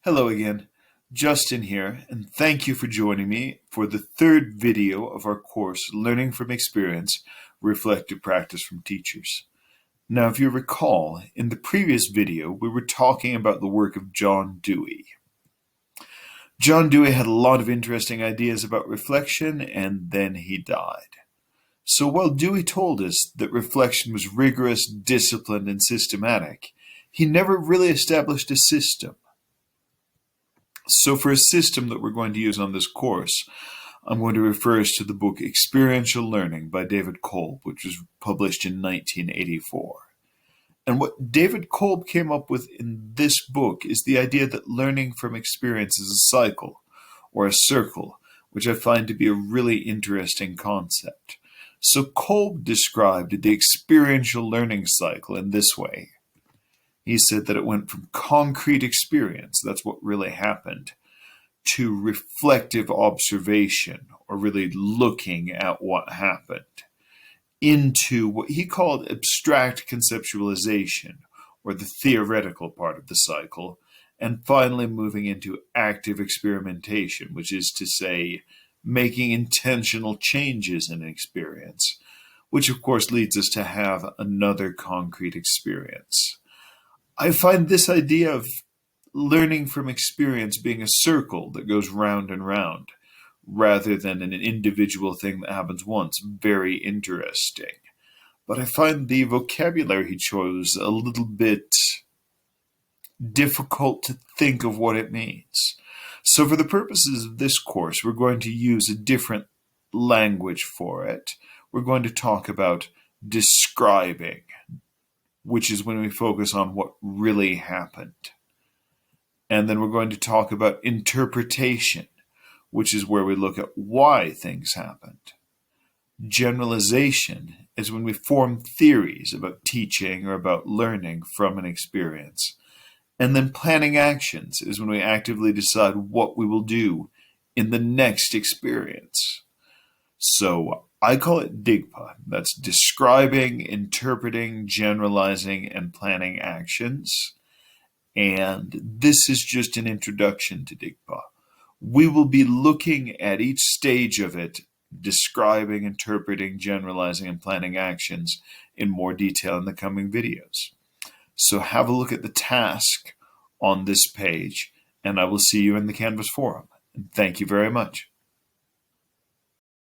Hello again, Justin here, and thank you for joining me for the third video of our course, Learning from Experience, Reflective Practice from Teachers. Now, if you recall, in the previous video, we were talking about the work of John Dewey. John Dewey had a lot of interesting ideas about reflection, and then he died. So while Dewey told us that reflection was rigorous, disciplined, and systematic, he never really established a system. So for a system that we're going to use on this course, I'm going to refer us to the book Experiential Learning by David Kolb, which was published in 1984. And what David Kolb came up with in this book is the idea that learning from experience is a cycle, or a circle, which I find to be a really interesting concept. So Kolb described the experiential learning cycle in this way. He said that it went from concrete experience, that's what really happened, to reflective observation, or really looking at what happened, into what he called abstract conceptualization, or the theoretical part of the cycle, and finally moving into active experimentation, which is to say, making intentional changes in an experience, which of course leads us to have another concrete experience. I find this idea of learning from experience being a circle that goes round and round, rather than an individual thing that happens once, very interesting. But I find the vocabulary he chose a little bit difficult to think of what it means. So for the purposes of this course, we're going to use a different language for it. We're going to talk about describing, which is when we focus on what really happened. And then we're going to talk about interpretation, which is where we look at why things happened. Generalization is when we form theories about teaching or about learning from an experience. And then planning actions is when we actively decide what we will do in the next experience. So I call it DIGPA. That's describing, interpreting, generalizing, and planning actions. And this is just an introduction to DIGPA. We will be looking at each stage of it, describing, interpreting, generalizing, and planning actions in more detail in the coming videos. So have a look at the task on this page, and I will see you in the Canvas forum. And thank you very much.